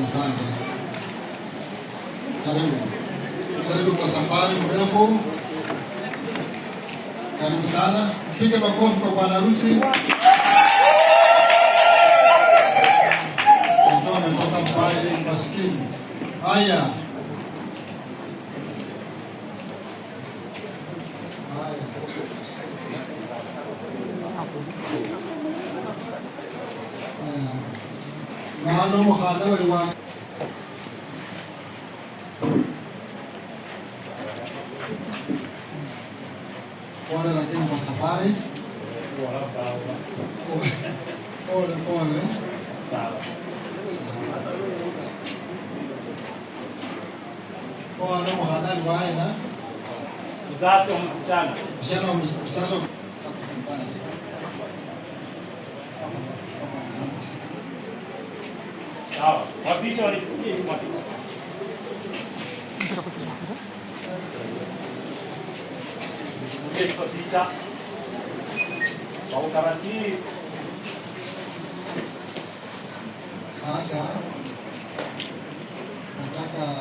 Asante. Karibu kwa safari mrefu. Karibu sana. Piga makofi kwa bwana harusi. Ndio ametoka mbali maskini. Haya. Maana mkhana wa wale lakini kwa safari pole sawa kwa ndo mkhana wa aina mzazi wa msichana sasa sawa wapicha walipigia hivi mwatu kwa picha kwa utaratibu sasa nataka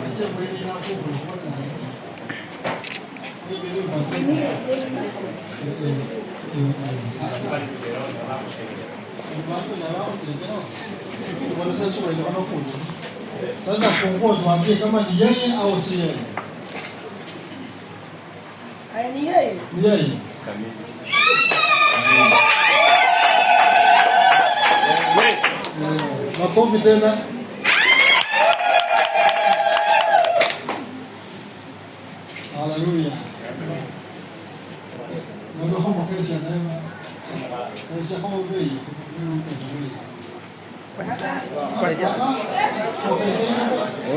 aje mwili hapo kuona sasa funguo tuambie kama ni yeye au si yeye. Ni yeye. Ni yeye. Makofi tena. Haleluya. Ndio hapo kesho neema. Kesho hapo bei.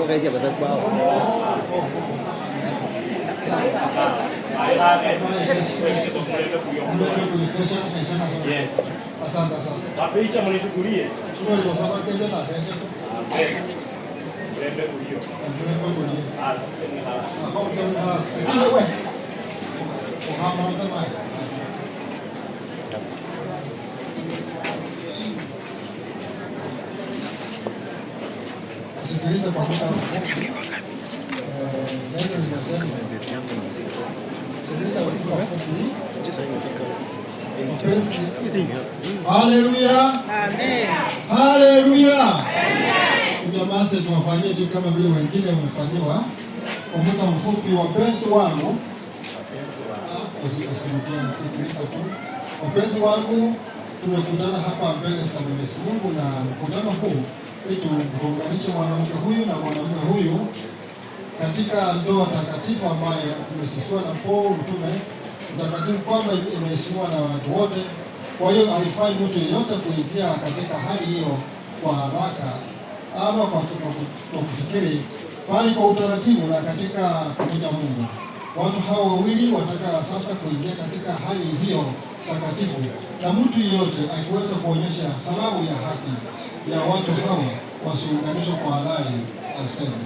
Cái gì mà rất bao. yes Asante. wapicha mlitukulie Kwa sababu kesho na kesho. Rembe kulio. Ah, sisi hala. Hapo kama hasa. Wewe. Muhammad kama. Sikiliza kwa muda. Neno linasema sikiliza kwa fupi. Haleluya. Amen. Haleluya. Unyamaze tuwafanyie tu kama vile wengine wamefanyiwa. Kwa muda mfupi wapenzi wangu. Sikiliza tu. Wapenzi wangu, tumekutana hapa mbele za Mwenyezi Mungu na mkutano huu ili tuunganishe mwanamke huyu na mwanamume huyu katika ndoa takatifu ambayo imesifiwa na Paul mtume mtakatifu kwamba imeheshimiwa na watu wote. Kwa hiyo haifai mtu yeyote kuingia katika hali hiyo kwa haraka ama kwa kufikiri, bali kwa utaratibu na katika kumcha Mungu. Watu hao wawili wataka sasa kuingia katika hali hiyo takatifu, na mtu yeyote akiweza kuonyesha sababu ya haki ya watu hao wasiunganishwe kwa halali aseme.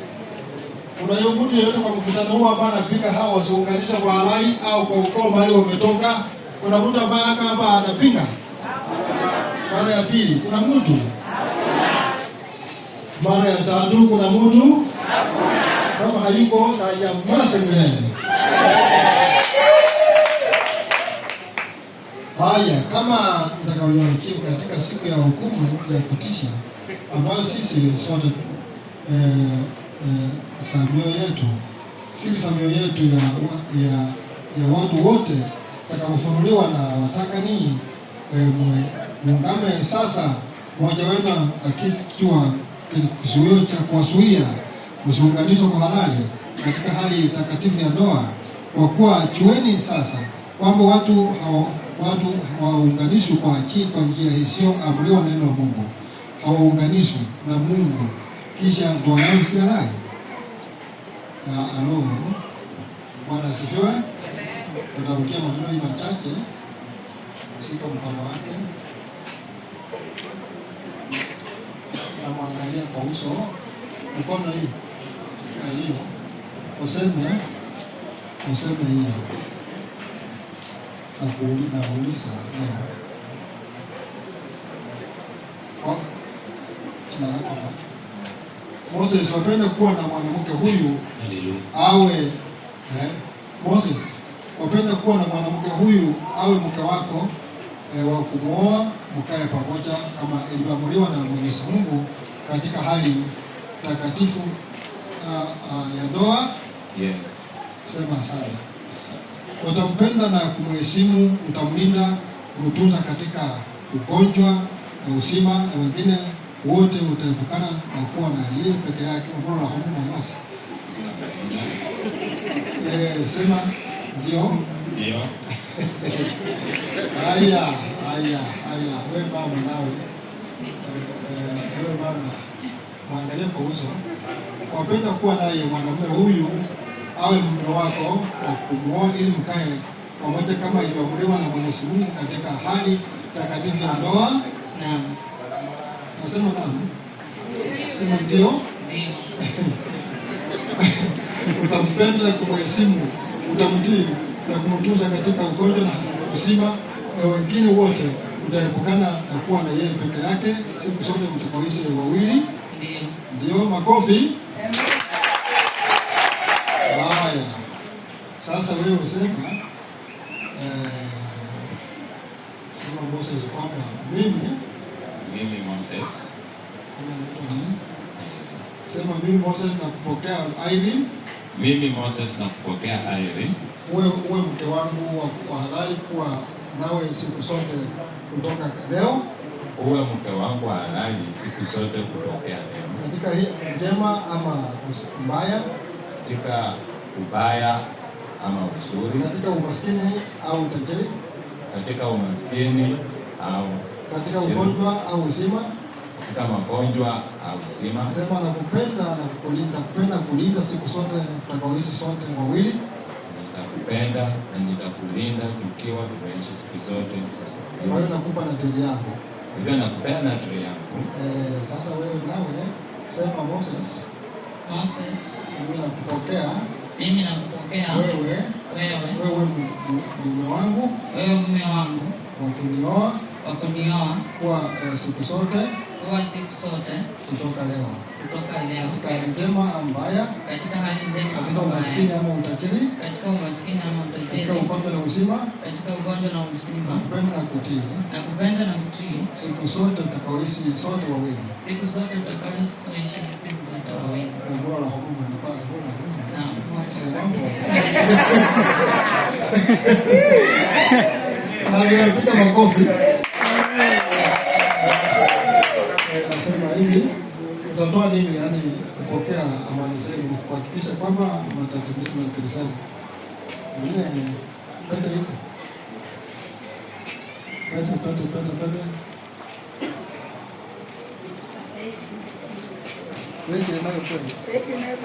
Kuna mtu yeyote kwa mkutano huu ambaye anapinga hao wasiunganishwe kwa halali au kwa ukoo mahali wametoka? Kuna mtu ambaye hapa anapinga? Mara ya pili kuna mtu? Mara ya tatu kuna mtu? Kama hayuko na nyamaze milele. Haya, kama mtakavyosikia katika siku ya hukumu ya kutisha ambayo sisi sote samio yetu siri samio yetu ya watu wote zitakapofunuliwa, na wataka ninyi muungame sasa, mmoja wenu akiwa kizuio cha kuwazuia msiunganishwe kwa halali katika hali takatifu ya ndoa. Kwa kuwa chueni sasa kwamba watu hawaunganishwi kwa njia isiyoamriwa na neno la Mungu, hawaunganishwi na Mungu kisha ndoa yao si halali. Alo, Bwana asifiwe. Tutamkia maneno machache. Shika mkono wake, namwangalia kwa uso, mkono hii hiyo, useme hiyo, na kuuliza Moses, wapenda kuwa na mwanamke huyu awe Moses, wapenda kuwa na mwanamke huyu awe mke wako wa kumwoa, mkae pamoja kama ilivyoamriwa na Mwenyezi Mungu katika hali takatifu ya ndoa. Yes. Sema sana. Utampenda na kumheshimu, utamlinda, kumtunza katika ugonjwa na uzima, na wengine wote utaepukana na kuwa na yeye peke yake. Mbona la hukumu na masi? Sema ndio. Ndio. Haya, wewe mama nawe. Wewe mama, mwangalie kwa uso. Wapenda kuwa naye mwanamume huyu awe mume wako wa kumwoa, ili mkae pamoja kama ilivyoamriwa na Mwenyezi Mungu katika hali takatifu ya ndoa. Naam. Nasema naam. Sema ndio. Utampenda na kumheshimu, utamtii na kumtunza katika ugonjwa na uzima, na wengine wote utaepukana na kuwa na yeye peke yake siku zote mtakaoishi wawili. Ndio. Makofi. Haya. Sasa wewe sema Moses kwamba Mimi Moses. Sema mimi Moses nakupokea Irene. Mimi Moses nakupokea Irene. Uwe mke wangu wa halali, kuwa nawe siku zote kutoka leo. Uwe mke wangu wa halali siku zote kutokea leo. Katika hii njema ama mbaya. Katika ubaya ama uzuri. Katika umaskini au utajiri. Katika umaskini au katika ugonjwa au uzima. Katika magonjwa au uzima. Sema nakupenda na kukulinda, kupenda kulinda siku zote tutakaoishi sote wawili. Nitakupenda na nitakulinda tukiwa tumeishi siku zote sasa. Kwa hiyo nakupa na dili yako. Hivyo nakupenda na dili yako. Sasa wewe nawe sema Moses. Mimi nakupokea. Mimi nakupokea. Wewe mume wangu. Wewe mume wangu. Wa kunioa. Kwa siku zote. Kutoka leo. Katika hali njema au mbaya. Katika umaskini ama utajiri. Katika ugonjwa na uzima. Nakupenda na kutii. Siku zote tutakaoishi sote wawili. Bora la hukumu ni pale bora. Napiga makofi. Nasema hivi, utatoa nini yani kupokea amani zenu, kuhakikisha kwamba mtatimiza matakwa. Mwingine pete yuko. Pete. Pete nayo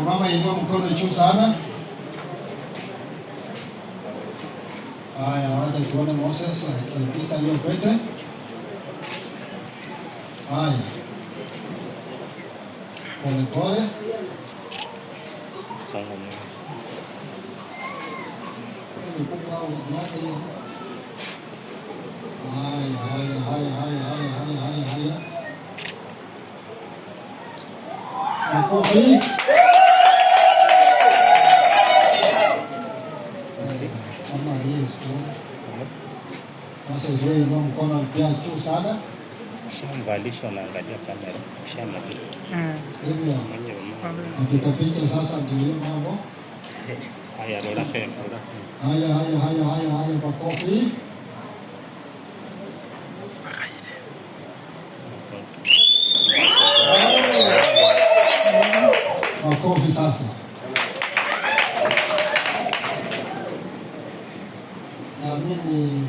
mama, inua mkono juu sana. Haya, wacha tuone Moses akipisa hiyo pete. Haya. Pole. Songa mwe. Haya. Makofi. Sasa wewe ndio mkono pia tu sana. Shamvalisha, unaangalia kamera. Shamaliza. Hivyo. Picha sasa ndio mambo. Haya, rola fema. Haya, makofi. Makofi sasa. Na mimi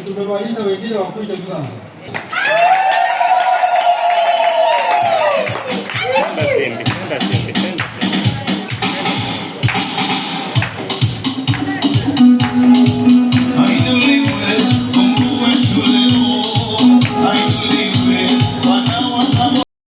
tumemaliza, wengine wakuja tu sasa.